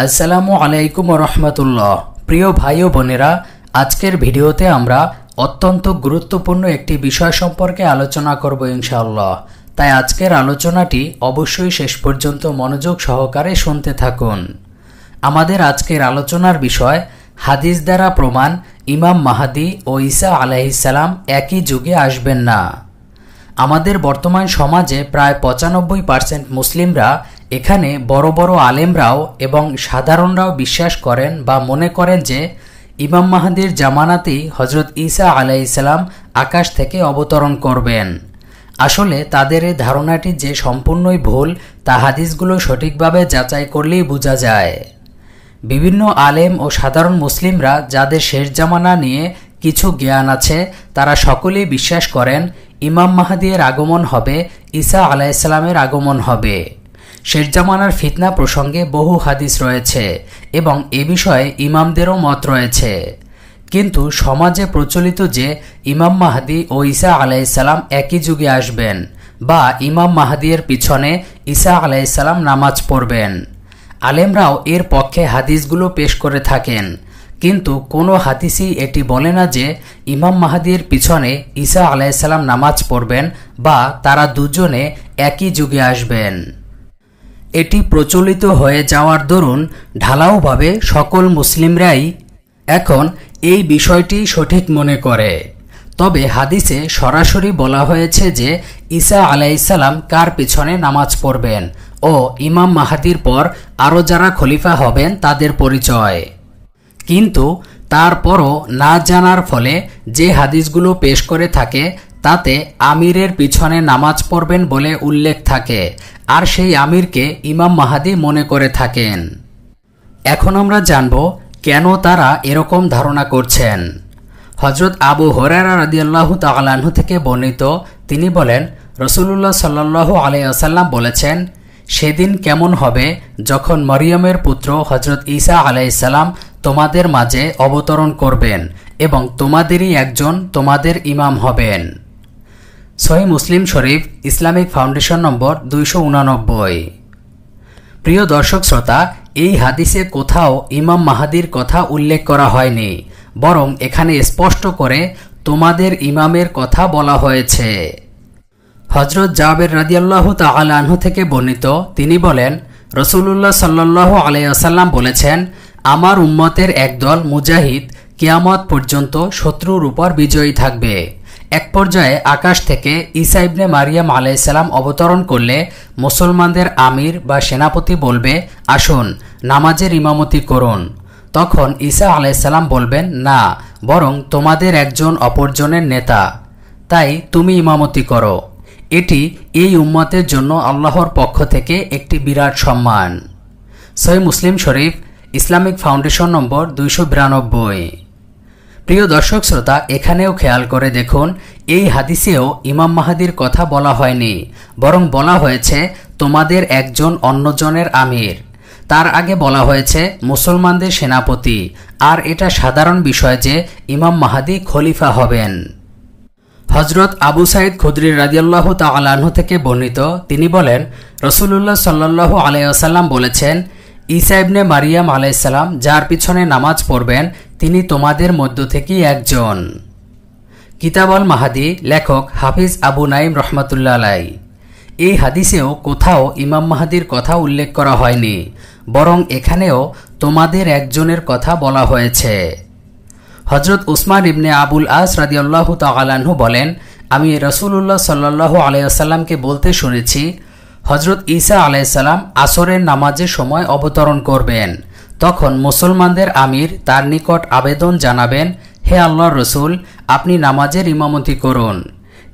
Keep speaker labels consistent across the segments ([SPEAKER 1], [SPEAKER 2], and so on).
[SPEAKER 1] আসসালামু আলাইকুম রহমতুল্লাহ। প্রিয় ভাই ও বোনেরা, আজকের ভিডিওতে আমরা অত্যন্ত গুরুত্বপূর্ণ একটি বিষয় সম্পর্কে আলোচনা করব ইনশাআল্লাহ। তাই আজকের আলোচনাটি অবশ্যই শেষ পর্যন্ত মনোযোগ সহকারে শুনতে থাকুন। আমাদের আজকের আলোচনার বিষয়, হাদিস দ্বারা প্রমাণ ইমাম মাহদী ও ঈসা আলাইহিস সালাম একই যুগে আসবেন না। আমাদের বর্তমান সমাজে প্রায় 95% মুসলিমরা, এখানে বড় বড় আলেমরাও এবং সাধারণরাও বিশ্বাস করেন বা মনে করেন যে ইমাম মাহদীর জামানাতেই হজরত ঈসা আলাইহিস সালাম আকাশ থেকে অবতরণ করবেন। আসলে তাদের এই ধারণাটি যে সম্পূর্ণই ভুল, তা হাদিসগুলো সঠিকভাবে যাচাই করলেই বোঝা যায়। বিভিন্ন আলেম ও সাধারণ মুসলিমরা যাদের শেষ জামানা নিয়ে কিছু জ্ঞান আছে, তারা সকলেই বিশ্বাস করেন ইমাম মাহদীর আগমন হবে, ঈসা আলাইহিস সালামের আগমন হবে। শেষ জামানার ফিতনা প্রসঙ্গে বহু হাদিস রয়েছে এবং এ বিষয়ে ইমামদেরও মত রয়েছে। কিন্তু সমাজে প্রচলিত যে ইমাম মাহদী ও ঈসা আলাইহিস সালাম একই যুগে আসবেন বা ইমাম মাহদীর পিছনে ঈসা আলাইহিস সালাম নামাজ পড়বেন, আলেমরাও এর পক্ষে হাদিসগুলো পেশ করে থাকেন। কিন্তু কোনো হাদিসই এটি বলে না যে ইমাম মাহদীর পিছনে ঈসা আলাইহিস সালাম নামাজ পড়বেন বা তারা দুজনে একই যুগে আসবেন। এটি প্রচলিত হয়ে যাওয়ার দরুন ঢালাওভাবে সকল মুসলিমরাই এখন এই বিষয়টি সঠিক মনে করে। তবে হাদিসে সরাসরি বলা হয়েছে যে ঈসা আলাইহিস সালাম কার পিছনে নামাজ পড়বেন ও ইমাম মাহদীর পর আরও যারা খলিফা হবেন তাদের পরিচয়। কিন্তু তারপরও না জানার ফলে যে হাদিসগুলো পেশ করে থাকে তাতে আমিরের পিছনে নামাজ পড়বেন বলে উল্লেখ থাকে, আর সেই আমিরকে ইমাম মাহদী মনে করে থাকেন। এখন আমরা জানব কেন তারা এরকম ধারণা করছেন। হযরত আবু হুরায়রা রাদিয়াল্লাহু তাআলা আনহু থেকে বর্ণিত, তিনি বলেন, রাসূলুল্লাহ সাল্লাল্লাহু আলাইহি ওয়াসাল্লাম বলেছেন, সেদিন কেমন হবে যখন মরিয়মের পুত্র হযরত ঈসা আলাইহিস সালাম তোমাদের মাঝে অবতরণ করবেন এবং তোমাদেরই একজন তোমাদের ইমাম হবেন। সহিহ মুসলিম শরীফ, ইসলামিক ফাউন্ডেশন নম্বর 289। প্রিয় দর্শক শ্রোতা, এই হাদিসে কোথাও ইমাম মাহদীর কথা উল্লেখ করা হয়নি, বরং এখানে স্পষ্ট করে তোমাদের ইমামের কথা বলা হয়েছে। হযরত জাবের রাদিয়াল্লাহু তাআলা আনহু থেকে বর্ণিত, তিনি বলেন, রাসূলুল্লাহ সাল্লাল্লাহু আলাইহি ওয়াসাল্লাম বলেছেন, আমার উম্মতের একদল মুজাহিদ কিয়ামত পর্যন্ত শত্রুর উপর বিজয়ী থাকবে। এক পর্যায়ে আকাশ থেকে ঈসা ইবনে মারিয়াম আলাইহিস সালাম অবতরণ করলে মুসলমানদের আমির বা সেনাপতি বলবে, আসুন নামাজের ইমামতি করুন। তখন ঈসা আলাইহিস সালাম বলবেন, না, বরং তোমাদের একজন অপরজনের নেতা, তাই তুমি ইমামতি করো। এটি এই উম্মতের জন্য আল্লাহর পক্ষ থেকে একটি বিরাট সম্মান। সহিহ মুসলিম শরীফ, ইসলামিক ফাউন্ডেশন নম্বর 292। প্রিয় দর্শক শ্রোতা, এখানেও খেয়াল করে দেখুন, এই হাদিসেও ইমাম মাহদীর কথা বলা হয়নি, বরং বলা হয়েছে তোমাদের একজন অন্যজনের আমির। তার আগে বলা হয়েছে মুসলমানদের সেনাপতি, আর এটা সাধারণ বিষয় যে ইমাম মাহদী খলিফা হবেন। হযরত আবু সাঈদ খুদরি রাদিয়াল্লাহু তাআলা আনহু থেকে বর্ণিত, তিনি বলেন, রাসূলুল্লাহ সাল্লাল্লাহু আলাইহি ওয়াসাল্লাম বলেছেন, ঈসা ইবনে মারিয়াম আলাইহিস সালাম যার পিছনে নামাজ পড়বেন তিনি তোমাদের মধ্য থেকেই একজন। কিতাব আল মাহদী, লেখক হাফিজ আবু নাঈম রহমাতুল্লাহ আলাইহি। এই হাদিসেও কোথাও ইমাম মাহদীর কথা উল্লেখ করা হয়নি, বরং এখানেও তোমাদের একজনের কথা বলা হয়েছে। হযরত উসমান ইবনে আবুল আস রাদিয়াল্লাহু তাআলা আনহু বলেন, আমি রাসূলুল্লাহ সাল্লাল্লাহু আলাইহি ওয়াসাল্লামকে বলতে শুনেছি, হযরত ঈসা আলাইহিস সালাম আসরের নামাজের সময় অবতরণ করবেন। তখন মুসলমানদের আমির তার নিকট আবেদন জানাবেন, হে আল্লাহর রসুল, আপনি নামাজের ইমামতি করুন।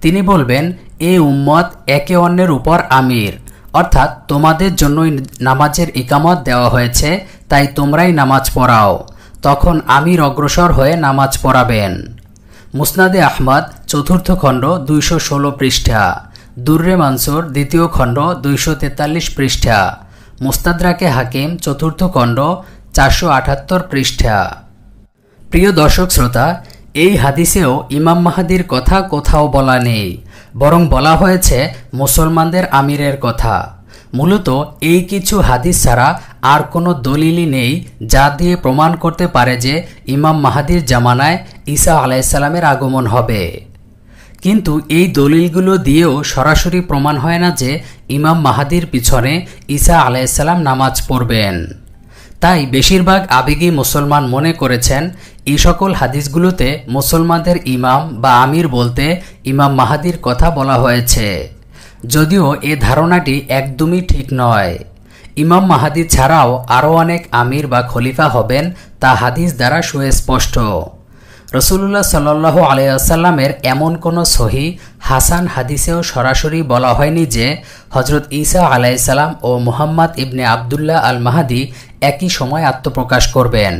[SPEAKER 1] তিনি বলবেন, এই উম্মত একে অন্যের উপর আমির, অর্থাৎ তোমাদের জন্যই নামাজের ইকামত দেওয়া হয়েছে, তাই তোমরাই নামাজ পড়াও। তখন আমির অগ্রসর হয়ে নামাজ পড়াবেন। মুসনাদে আহমদ, চতুর্থ খণ্ড, 216 পৃষ্ঠা। দুররে মানসুর, দ্বিতীয় খণ্ড, 243 পৃষ্ঠা। মুস্তাদরাকে হাকিম, চতুর্থ খণ্ড, 478 পৃষ্ঠা। প্রিয় দর্শক শ্রোতা, এই হাদিসেও ইমাম মাহদীর কথা কোথাও বলা নেই, বরং বলা হয়েছে মুসলমানদের আমিরের কথা। মূলত এই কিছু হাদিস ছাড়া আর কোনো দলিলই নেই যা দিয়ে প্রমাণ করতে পারে যে ইমাম মাহাদির জামানায় ঈসা আলাইহিসসালামের আগমন হবে। কিন্তু এই দলিলগুলো দিয়েও সরাসরি প্রমাণ হয় না যে ইমাম মাহাদির পিছনে ঈসা আলাইহিসসালাম নামাজ পড়বেন। তাই বেশিরভাগ আবেগী মুসলমান মনে করেছেন এই সকল হাদিসগুলোতে মুসলমানদের ইমাম বা আমির বলতে ইমাম মাহাদির কথা বলা হয়েছে, যদিও এ ধারণাটি একদমই ঠিক নয়। ইমাম মাহাদি ছাড়াও আরও অনেক আমির বা খলিফা হবেন তা হাদিস দ্বারা সুস্পষ্ট। রসুলুল্লাহ সাল্লাল্লাহু আলাইহি ওয়াসাল্লামের এমন কোনো সহি হাসান হাদিসেও সরাসরি বলা হয়নি যে হজরত ঈসা আলাইহিসসালাম ও মুহাম্মদ ইবনে আবদুল্লাহ আল মাহাদি একই সময় আত্মপ্রকাশ করবেন।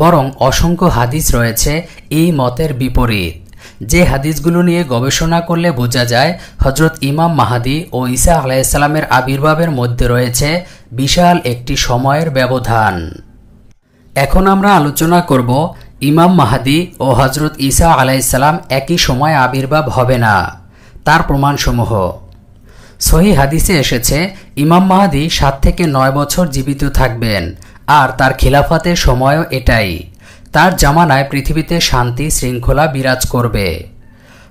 [SPEAKER 1] বরং অসংখ্য হাদিস রয়েছে এই মতের বিপরীত, যে হাদিসগুলো নিয়ে গবেষণা করলে বোঝা যায় হজরত ইমাম মাহাদি ও ঈসা আলাইহিসসালামের আবির্ভাবের মধ্যে রয়েছে বিশাল একটি সময়ের ব্যবধান। এখন আমরা আলোচনা করব ইমাম মাহাদি ও হজরত ঈসা আলাইহিসসালাম একই সময় আবির্ভাব হবে না, তার প্রমাণসমূহ। সহিহ হাদিসে এসেছে ইমাম মাহাদি 7 থেকে 9 বছর জীবিত থাকবেন, আর তার খিলাফতের সময়ও এটাই। তার জামানায় পৃথিবীতে শান্তি শৃঙ্খলা বিরাজ করবে।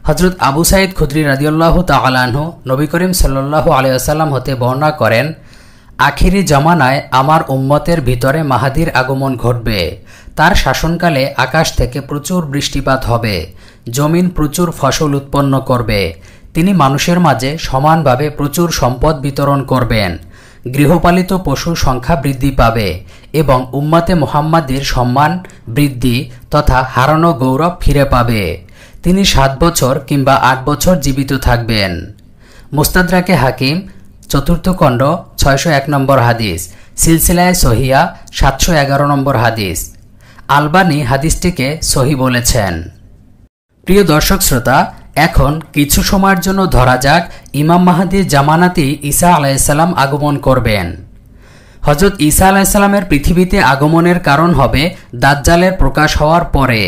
[SPEAKER 1] হজরত আবু সাঈদ খুদরি রাদিয়াল্লাহু তাআলা আনহু নবী করিম সাল্লাল্লাহু আলাইহি ওয়াসাল্লাম হতে বর্ণনা করেন, আখিরি জামানায় আমার উম্মতের ভিতরে মাহাদির আগমন ঘটবে। তার শাসনকালে আকাশ থেকে প্রচুর বৃষ্টিপাত হবে, জমিন প্রচুর ফসল উৎপন্ন করবে। তিনি মানুষের মাঝে সমানভাবে প্রচুর সম্পদ বিতরণ করবেন। গৃহপালিত পশুর সংখ্যা বৃদ্ধি পাবে এবং উম্মতে মুহাম্মাদের সম্মান বৃদ্ধি তথা হারানো গৌরব ফিরে পাবে। তিনি 7 বছর কিংবা 8 বছর জীবিত থাকবেন। মুস্তাদরাকে হাকিম 4th খণ্ড 601 নম্বর হাদিস, সিলসিলায়ে সহিয়া 711 নম্বর হাদিস। আলবানী হাদিসটিকে সহি বলেছেন। প্রিয় দর্শক শ্রোতা, এখন কিছু সময়ের জন্য ধরা যাক ইমাম মাহাদির জামানাতেই ঈসা আলাইহিসসালাম আগমন করবেন। হজরত ঈসা আলাইহিসসালামের পৃথিবীতে আগমনের কারণ হবে দাজ্জালের প্রকাশ হওয়ার পরে,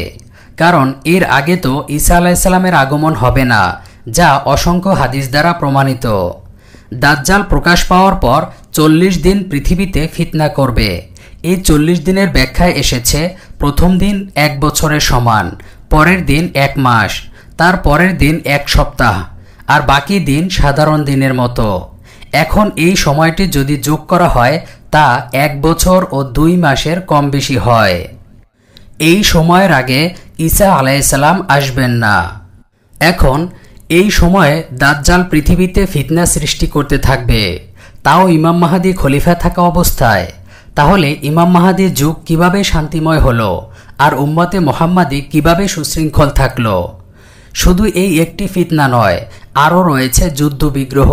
[SPEAKER 1] কারণ এর আগে তো ঈসা আলাইহিসসালামের আগমন হবে না, যা অসংখ্য হাদিস দ্বারা প্রমাণিত। দাজ্জাল প্রকাশ পাওয়ার পর 40 দিন পৃথিবীতে ফিতনা করবে। এই 40 দিনের ব্যাখ্যায় এসেছে প্রথম দিন 1 বছরের সমান, পরের দিন 1 মাস, তার পরের দিন 1 সপ্তাহ, আর বাকি দিন সাধারণ দিনের মতো। এখন এই সময়টি যদি যোগ করা হয় তা 1 বছর ও 2 মাসের কম বেশি হয়। এই সময়ের আগে ঈসা আলাইহিসসালাম আসবেন না। এখন এই সময়ে দাজ্জাল পৃথিবীতে ফিতনা সৃষ্টি করতে থাকবে, তাও ইমাম মাহাদি খলিফা থাকা অবস্থায়। তাহলে ইমাম মাহাদির যুগ কিভাবে শান্তিময় হলো আর উম্মতে মুহাম্মাদি কিভাবে সুশৃঙ্খল থাকলো? শুধু এই একটি ফিতনা নয়, আরও রয়েছে যুদ্ধ বিগ্রহ।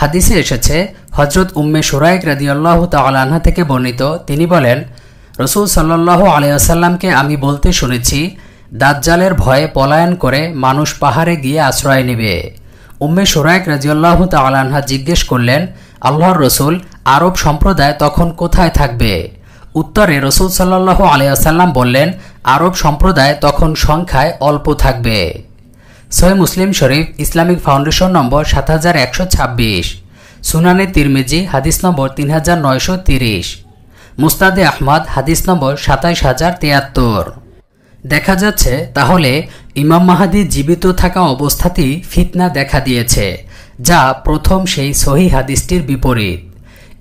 [SPEAKER 1] হাদিসে এসেছে হজরত উম্মে শুরাইক রাদিয়াল্লাহু তাআলা আনহা থেকে বর্ণিত, তিনি বলেন, রাসূল সাল্লাল্লাহু আলাইহি ওয়াসাল্লামকে আমি বলতে শুনেছি, দাজ্জালের ভয়ে পলায়ন করে মানুষ পাহাড়ে গিয়ে আশ্রয় নেবে। উম্মে শুরাইক রাদিয়াল্লাহু তাআলা আনহা জিজ্ঞেস করলেন, আল্লাহর রসুল, আরব সম্প্রদায় তখন কোথায় থাকবে? উত্তরে রাসূল সাল্লাল্লাহু আলাইহি ওয়াসাল্লাম বললেন, আরব সম্প্রদায় তখন সংখ্যায় অল্প থাকবে। সহিহ মুসলিম শরীফ ইসলামিক ফাউন্ডেশন নম্বর 7126, সুনানে তিরমিজি হাদিস নম্বর 3930, মুস্তাদে আহমদ হাদিস নম্বর 27073। দেখা যাচ্ছে তাহলে ইমাম মাহাদি জীবিত থাকা অবস্থাতেই ফিতনা দেখা দিয়েছে, যা প্রথম সেই সহিহ হাদিসটির বিপরীত।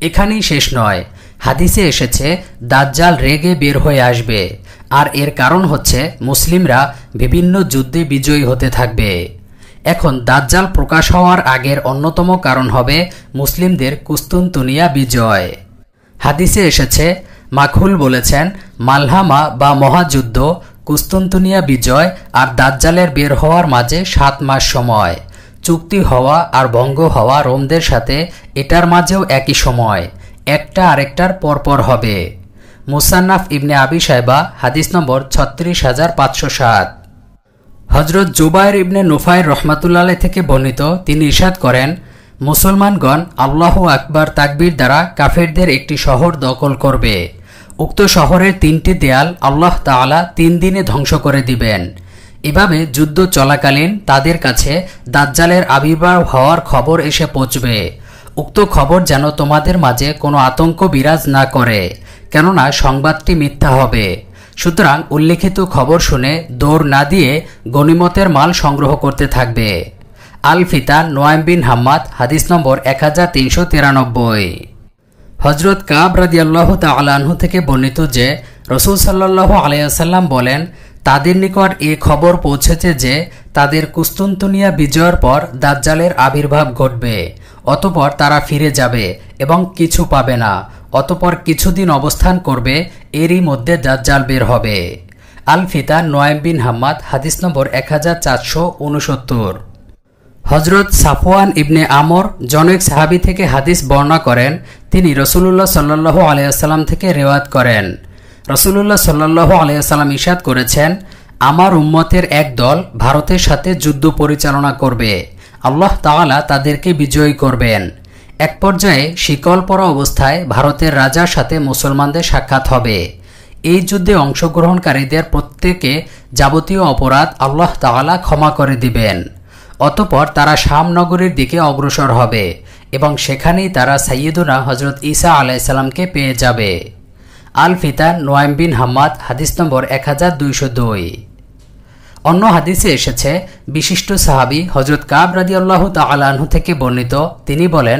[SPEAKER 1] এখানেই শেষ নয়, হাদিসে এসেছে দাজ্জাল রেগে বের হয়ে আসবে, আর এর কারণ হচ্ছে মুসলিমরা বিভিন্ন যুদ্ধে বিজয়ী হতে থাকবে। এখন দাজ্জাল প্রকাশ হওয়ার আগের অন্যতম কারণ হবে মুসলিমদের কুস্তুনতুনিয়া বিজয়। হাদিসে এসেছে, মাখুল বলেছেন, মালহামা বা মহাযুদ্ধ, কুস্তুনতুনিয়া বিজয় আর দাজ্জালের বের হওয়ার মাঝে 7 মাস সময়। চুক্তি হওয়া আর ভঙ্গ হওয়া রোমদের সাথে এটার মাঝেও একই সময়, একটা আরেকটার পরপর হবে। মুসান্নাফ ইবনে আবি শায়বা হাদিস নম্বর 36507। হজরত জুবায়ের ইবনে নুফাইর রহমাতুল্লাহ আলাইহি থেকে বর্ণিত, তিনি ইরশাদ করেন, মুসলমানগণ আল্লাহু আকবার তাকবীর দ্বারা কাফেরদের একটি শহর দখল করবে। উক্ত শহরের 3টি দেয়াল আল্লাহ তাআলা 3 দিনে ধ্বংস করে দিবেন। এভাবে যুদ্ধ চলাকালীন তাদের কাছে দাজ্জালের আবির্ভাব হওয়ার খবর এসে পৌঁছবে। উক্ত খবর যেন তোমাদের মাঝে কোনো আতঙ্ক বিরাজ না করে, কেননা সংবাদটি মিথ্যা হবে। সুতরাং উল্লেখিত খবর শুনে দৌড় না দিয়ে গনিমতের মাল সংগ্রহ করতে থাকবে। আল ফিতান নোয়াইম বিন হাম্মাদ, হাদিস নম্বর 1393। হযরত কাব রাদিয়াল্লাহু তাআলা আনহু থেকে বর্ণিত যে রাসূল সাল্লাল্লাহু আলাইহি ওয়াসাল্লাম বলেন, তাদের নিকট এ খবর পৌঁছেছে যে তাদের কুস্তুনতুনিয়া বিজয়ের পর দাজ্জালের আবির্ভাব ঘটবে, অতঃপর তারা ফিরে যাবে এবং কিছু পাবে না, অতঃপর কিছুদিন অবস্থান করবে, এরই মধ্যে দাজ্জাল বের হবে। আল ফিতান নোয়াইম বিন হাম্মাদ, হাদিস নম্বর 1469। হযরত সাফওয়ান ইবনে আমর জনৈক সাহাবী থেকে হাদিস বর্ণনা করেন, তিনি রাসূলুল্লাহ সাল্লাল্লাহু আলাইহি ওয়াসাল্লাম থেকে রিওয়ায়াত করেন, রাসূলুল্লাহ সাল্লাল্লাহু আলাইহি ওয়াসাল্লাম ইরশাদ করেছেন, আমার উম্মতের এক দল ভারতের সাথে যুদ্ধ পরিচালনা করবে, আল্লাহ তাআলা তাদেরকে বিজয়ী করবেন। এক পর্যায়ে শিকল পরা অবস্থায় ভারতের রাজার সাথে মুসলমানদের সাক্ষাৎ হবে। এই যুদ্ধে অংশগ্রহণকারীদের প্রত্যেকে যাবতীয় অপরাধ আল্লাহ তাআলা ক্ষমা করে দিবেন। অতঃপর তারা শাম নগরীর দিকে অগ্রসর হবে এবং সেখানেই তারা সাইয়্যিদুনা হযরত ঈসা আলাইহিস সালামকে পেয়ে যাবে। আল ফিতান নোয়াইম বিন হাম্মাদ, হাদিস নম্বর 1202। অন্য হাদিসে এসেছে, বিশিষ্ট সাহাবী হযরত কাব রাদিয়াল্লাহু তাআলা আনহু থেকে বর্ণিত, তিনি বলেন,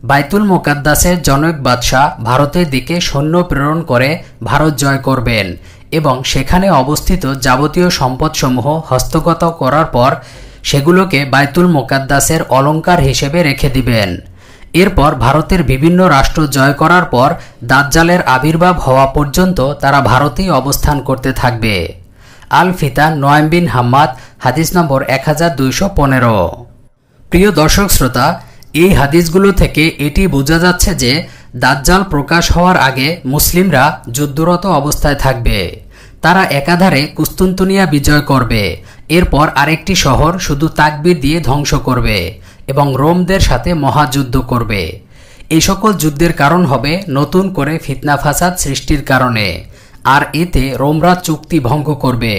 [SPEAKER 1] বাইতুল মুকাদ্দাসের জনৈক বাদশাহ ভারতের দিকে সৈন্য প্রেরণ করে ভারত জয় করবেন এবং সেখানে অবস্থিত যাবতীয় সম্পদসমূহ হস্তগত করার পর সেগুলোকে বাইতুল মুকাদ্দাসের অলংকার হিসেবে রেখে দিবেন। এরপর ভারতের বিভিন্ন রাষ্ট্র জয় করার পর দাজ্জালের আবির্ভাব হওয়া পর্যন্ত তারা ভারতেই অবস্থান করতে থাকবে। আল ফিতান নোয়াইম বিন হাম্মাদ, হাদিস নম্বর 1215। প্রিয় দর্শক শ্রোতা, এই হাদিসগুলো থেকে এটি বোঝা যাচ্ছে যে দাজ্জাল প্রকাশ হওয়ার আগে মুসলিমরা যুদ্ধরত অবস্থায় থাকবে। তারা একাধারে কুস্তুনতুনিয়া বিজয় করবে, এরপর আরেকটি শহর শুধু তাকবীর দিয়ে ধ্বংস করবে এবং রোমদের সাথে মহাযুদ্ধ করবে। এই সকল যুদ্ধের কারণ হবে নতুন করে ফিতনা ফাসাদ সৃষ্টির কারণে, আর এতে রোমরা চুক্তি ভঙ্গ করবে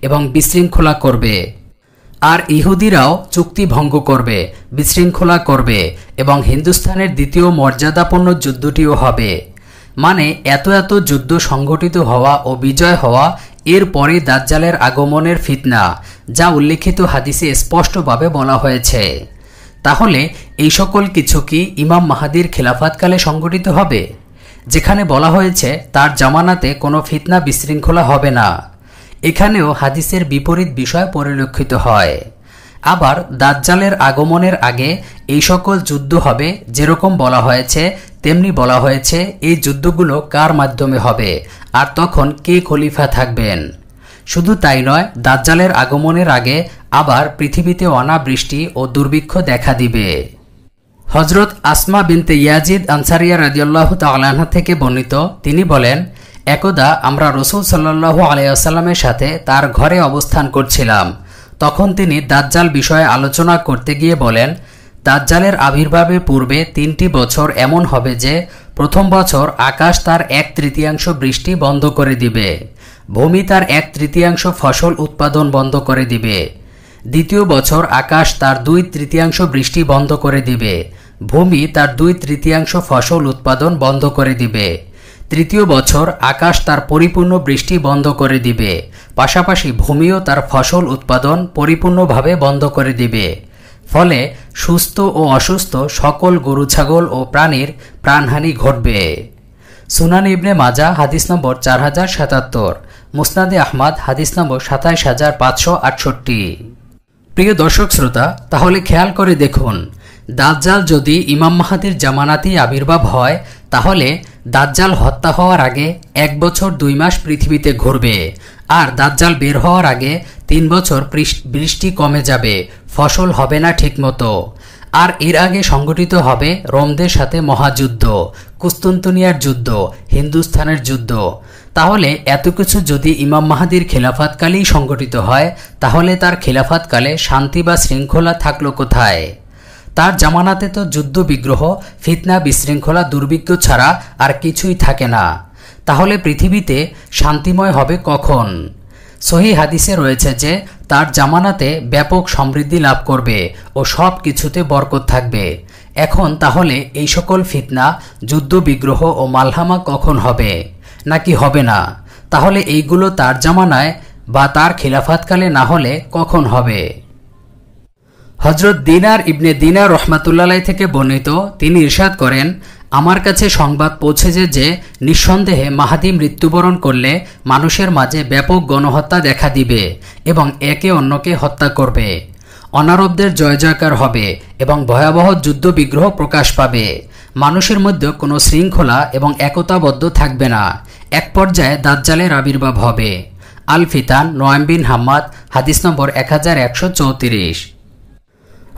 [SPEAKER 1] এবং বিশৃঙ্খলা করবে, আর ইহুদিরাও চুক্তি ভঙ্গ করবে, বিশৃঙ্খলা করবে এবং হিন্দুস্তানের দ্বিতীয় মর্যাদাপূর্ণ যুদ্ধটিও হবে। মানে এত এত যুদ্ধ সংঘটিত হওয়া ও বিজয় হওয়া, এরপরে দাজ্জালের আগমনের ফিতনা, যা উল্লেখিত হাদিসে স্পষ্টভাবে বলা হয়েছে। তাহলে এই সকল কিছু কি ইমাম মাহাদির খিলাফতকালে সংঘটিত হবে, যেখানে বলা হয়েছে তার জামানাতে কোনো ফিতনা বিশৃঙ্খলা হবে না? এখানেও হাদিসের বিপরীত বিষয় পরিলক্ষিত হয়। আবার দাজ্জালের আগমনের আগে এই সকল যুদ্ধ হবে, যেরকম বলা হয়েছে তেমনি বলা হয়েছে এই যুদ্ধগুলো কার মাধ্যমে হবে আর তখন কে খলিফা থাকবেন। শুধু তাই নয়, দাজ্জালের আগমনের আগে আবার পৃথিবীতে অনাবৃষ্টি ও দুর্ভিক্ষ দেখা দিবে। হযরত আসমা বিনতে ইয়াজিদ আনসারিয়া রাদিয়াল্লাহু তাআলা আনহা থেকে বর্ণিত, তিনি বলেন, একদা আমরা রাসূল সাল্লাল্লাহু আলাইহি ওয়াসাল্লামের সাথে তার ঘরে অবস্থান করছিলাম। তখন তিনি দাজ্জাল বিষয়ে আলোচনা করতে গিয়ে বলেন, দাজ্জালের আবির্ভাবের পূর্বে 3টি বছর এমন হবে যে প্রথম বছর আকাশ তার 1/3 বৃষ্টি বন্ধ করে দিবে, ভূমি তার 1/3 ফসল উৎপাদন বন্ধ করে দিবে। দ্বিতীয় বছর আকাশ তার 2/3 বৃষ্টি বন্ধ করে দিবে, ভূমি তার 2/3 ফসল উৎপাদন বন্ধ করে দিবে। তৃতীয় বছর আকাশ তার পরিপূর্ণ বৃষ্টি বন্ধ করে দিবে, পাশাপাশি ভূমিও তার ফসল উৎপাদন পরিপূর্ণভাবে বন্ধ করে দিবে। ফলে সুস্থ ও অসুস্থ সকল গরু ছাগল ও প্রাণীর প্রাণহানি ঘটবে। সুনান ইবনে মাজা, হাদিস নম্বর 4077, মুসনাদে আহমদ, হাদিস নম্বর 27568। প্রিয় দর্শক শ্রোতা, তাহলে খেয়াল করে দেখুন, দাজ্জাল যদি ইমাম মাহাদির জামানাতেই আবির্ভাব হয়, তাহলে দাজ্জাল হত্যা হওয়ার আগে 1 বছর 2 মাস পৃথিবীতে ঘুরবে, আর দাজ্জাল বের হওয়ার আগে 3 বছর বৃষ্টি কমে যাবে, ফসল হবে না ঠিকমতো। আর এর আগে সংগঠিত হবে রোমদের সাথে মহাযুদ্ধ, কুস্তুনতুনিয়ার যুদ্ধ, হিন্দুস্তানের যুদ্ধ। তাহলে এত কিছু যদি ইমাম মাহাদির খিলাফতকালেই সংগঠিত হয়, তাহলে তার খিলাফতকালে শান্তি বা শৃঙ্খলা থাকলো কোথায়? তার জামানাতে তো যুদ্ধ বিগ্রহ, ফিতনা, বিশৃঙ্খলা, দুর্ভিক্ষ ছাড়া আর কিছুই থাকে না। তাহলে পৃথিবীতে শান্তিময় হবে কখন? সহিহ হাদিসে রয়েছে যে তার জামানাতে ব্যাপক সমৃদ্ধি লাভ করবে ও সব কিছুতে বরকত থাকবে। এখন তাহলে এই সকল ফিতনা, যুদ্ধ বিগ্রহ ও মালহামা কখন হবে নাকি হবে না? তাহলে এইগুলো তার জামানায় বা তার খিলাফতকালে না হলে কখন হবে? হযরত দিনার ইবনে দিনার রাহমাতুল্লাহ আলাইহি থেকে বর্ণিত, তিনি ইরশাদ করেন, আমার কাছে সংবাদ পৌঁছেছে যে নিঃসন্দেহে মাহদী মৃত্যুবরণ করলে মানুষের মাঝে ব্যাপক গণহত্যা দেখা দিবে এবং একে অন্যকে হত্যা করবে। অনারবদের জয় জয়কার হবে এবং ভয়াবহ যুদ্ধ বিগ্রহ প্রকাশ পাবে। মানুষের মধ্যে কোনো শৃঙ্খলা এবং একতাবদ্ধ থাকবে না। এক পর্যায়ে দাজ্জালের আবির্ভাব হবে। আল ফিতান, নোয়াইম বিন হাম্মাদ, হাদিস নম্বর 1134।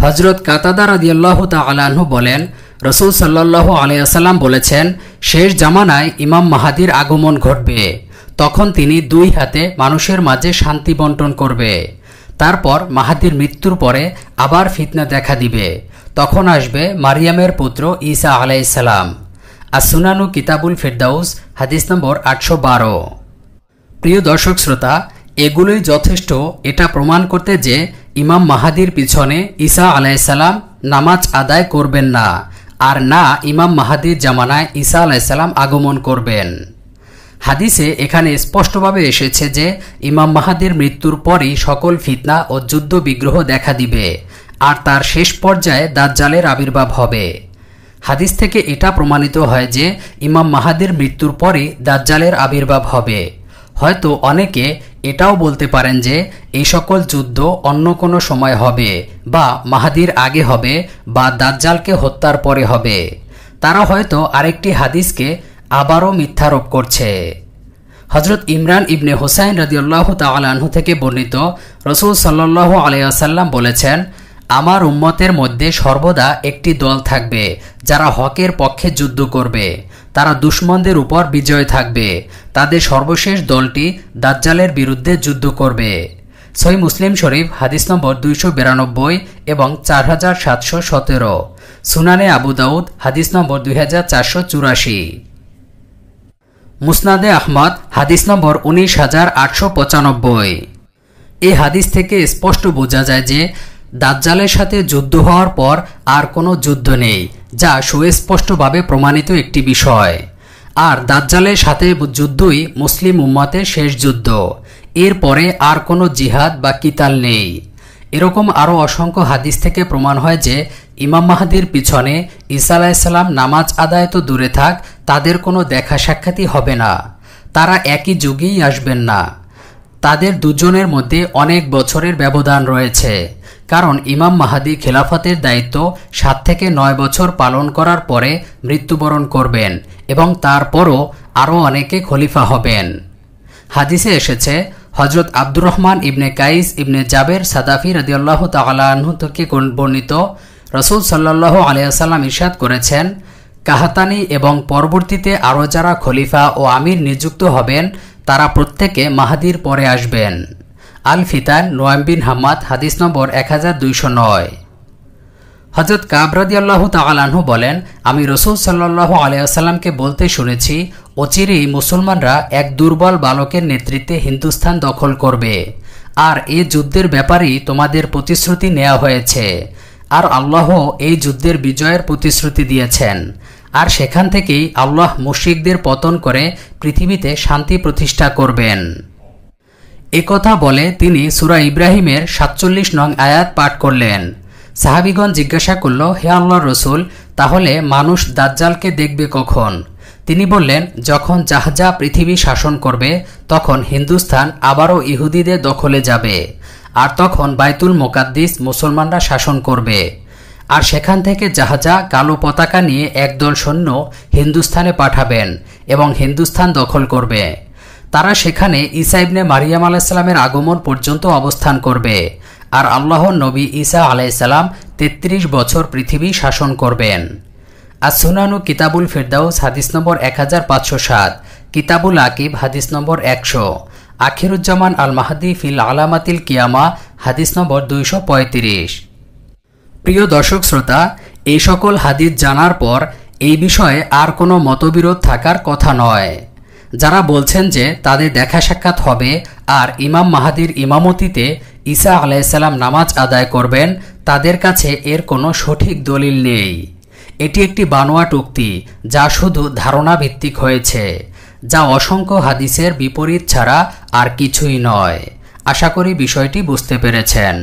[SPEAKER 1] হযরত কাতাদা রাদিয়াল্লাহু তাআলা আনহু বলেন, রাসূল সাল্লাল্লাহু আলাইহি ওয়াসাল্লাম বলেছেন, শেষ জামানায় ইমাম মাহদীর আগমন ঘটবে। তখন তিনি দুই হাতে মানুষের মাঝে শান্তি বন্টন করবে। তারপর মাহদীর মৃত্যুর পরে আবার ফিতনা দেখা দিবে। তখন আসবে মারিয়ামের পুত্র ঈসা আলাইহিস সালাম। as-সুনানু কিতাবুল ফিরদাউস, হাদিস নম্বর 812। প্রিয় দর্শক শ্রোতা, এগুলোই যথেষ্ট এটা প্রমাণ করতে যে ইমাম মাহদীর পিছনে ঈসা আলাইহিস সালাম নামাজ আদায় করবেন না, আর না ইমাম মাহদীর জামানায় ঈসা আলাইহিস সালাম আগমন করবেন। হাদিসে এখানে স্পষ্টভাবে এসেছে যে ইমাম মাহদীর মৃত্যুর পরই সকল ফিতনা ও যুদ্ধ বিগ্রহ দেখা দিবে আর তার শেষ পর্যায়ে দাজ্জালের আবির্ভাব হবে। হাদিস থেকে এটা প্রমাণিত হয় যে ইমাম মাহদীর মৃত্যুর পরই দাজ্জালের আবির্ভাব হবে। হয়তো অনেকে এটাও বলতে পারেন যে এই সকল যুদ্ধ অন্য কোনো সময় হবে বা মাহদীর আগে হবে বা দাজ্জালকে হত্যার পরে হবে। তারা হয়তো আরেকটি হাদিসকে আবারও মিথ্যারোপ করছে। হযরত ইমরান ইবনে হুসাইন রাদিয়াল্লাহু তাআলা আনহু থেকে বর্ণিত, রাসূল সাল্লাল্লাহু আলাইহি ওয়াসাল্লাম বলেছেন, আমার উম্মতের মধ্যে সর্বদা একটি দল থাকবে যারা হকের পক্ষে যুদ্ধ করবে। তারা দুশমনদের উপর বিজয় থাকবে। তাদের সর্বশেষ দলটি দাজ্জালের বিরুদ্ধে যুদ্ধ করবে। সহিহ মুসলিম শরীফ, হাদিস নম্বর 292 এবং 4717। সুনানে আবু দাউদ, হাদিস নম্বর 2484। মুসনাদে আহমদ, হাদিস নম্বর 19895। এই হাদিস থেকে স্পষ্ট বোঝা যায় যে দাজ্জালের সাথে যুদ্ধ হওয়ার পর আর কোনো যুদ্ধ নেই, যা সুস্পষ্টভাবে প্রমাণিত একটি বিষয়। আর দাজ্জালের সাথে যুদ্ধই মুসলিম উম্মতের শেষ যুদ্ধ। এরপরে আর কোনো জিহাদ বা কিতাল নেই। এরকম আরও অসংখ্য হাদিস থেকে প্রমাণ হয় যে ইমাম মাহদীর পিছনে ঈসা আলাইহিস সালাম নামাজ আদায় তো দূরে থাক, তাদের কোনো দেখা সাক্ষাৎই হবে না। তারা একই যুগেই আসবেন না। তাদের দুজনের মধ্যে অনেক বছরের ব্যবধান রয়েছে, কারণ ইমাম মাহদী খেলাফতের দায়িত্ব 7 থেকে 9 বছর পালন করার পরে মৃত্যুবরণ করবেন এবং তারপরও আরও অনেকে খলিফা হবেন। হাদিসে এসেছে, হযরত আব্দুর রহমান ইবনে কাইস ইবনে জাবের সাদাফি রাদিয়াল্লাহু তাআলা আনহু থেকে বর্ণিত, রাসূল সাল্লাল্লাহু আলাইহি ওয়াসাল্লাম ইরশাদ করেছেন, কাহাতানি এবং পরবর্তীতে আরও যারা খলিফা ও আমির নিযুক্ত হবেন তারা প্রত্যেকে মাহদীর পরে আসবেন। আল ফিতান, নোয়াইম বিন হাম্মাদ, হাদিস নম্বর 1209। হযরত কাব রাদিয়াল্লাহু তাআলা আনহু বলেন, আমি রাসূল সাল্লাল্লাহু আলাইহি ওয়াসাল্লামকে বলতে শুনেছি, অচিরেই মুসলমানরা এক দুর্বল বালকের নেতৃত্বে হিন্দুস্তান দখল করবে, আর এই যুদ্ধের ব্যাপারেই তোমাদের প্রতিশ্রুতি নেওয়া হয়েছে। আর আল্লাহ এই যুদ্ধের বিজয়ের প্রতিশ্রুতি দিয়েছেন, আর সেখান থেকেই আল্লাহ মুশরিকদের পতন করে পৃথিবীতে শান্তি প্রতিষ্ঠা করবেন। একথা বলে তিনি সূরা ইব্রাহিমের 47 নং আয়াত পাঠ করলেন। সাহাবীগণ জিজ্ঞাসা করল, হে আল্লাহর রাসূল, তাহলে মানুষ দাজ্জালকে দেখবে কখন? তিনি বললেন, যখন জাহজা পৃথিবী শাসন করবে তখন হিন্দুস্তান আবারও ইহুদিদের দখলে যাবে, আর তখন বাইতুল মুকাদ্দিস মুসলমানরা শাসন করবে। আর সেখান থেকে জাহাজা কালো পতাকা নিয়ে একদল সৈন্য হিন্দুস্তানে পাঠাবেন এবং হিন্দুস্তান দখল করবে। তারা সেখানে ঈসা ইবনে মারিয়াম আলাইহিস সালামের আগমন পর্যন্ত অবস্থান করবে, আর আল্লাহর নবী ঈসা আলাইহিস সালাম 33 বছর পৃথিবী শাসন করবেন। as-সুনানু কিতাবুল ফিরদাউস, হাদিস নম্বর 1507, কিতাবুল আকিব, হাদিস নম্বর 100, আখিরুজ্জামান আল মাহদী ফিল আলামাতিল কিয়ামা, হাদিস নম্বর 235। প্রিয় দর্শক শ্রোতা, এই সকল হাদিস জানার পর এই বিষয়ে আর কোনো মতবিরোধ থাকার কথা নয়। যারা বলছেন যে তাদের দেখা সাক্ষাৎ হবে আর ইমাম মাহদীর ইমামতিতে ঈসা আলাইহিস সালাম নামাজ আদায় করবেন, তাদের কাছে এর কোনো সঠিক দলিল নেই। এটি একটি বানোয়াট উক্তি যা শুধু ধারণা ভিত্তিক হয়েছে, যা অসংখ্য হাদিসের বিপরীত ছাড়া আর কিছুই নয়। আশা করি বিষয়টি বুঝতে পেরেছেন।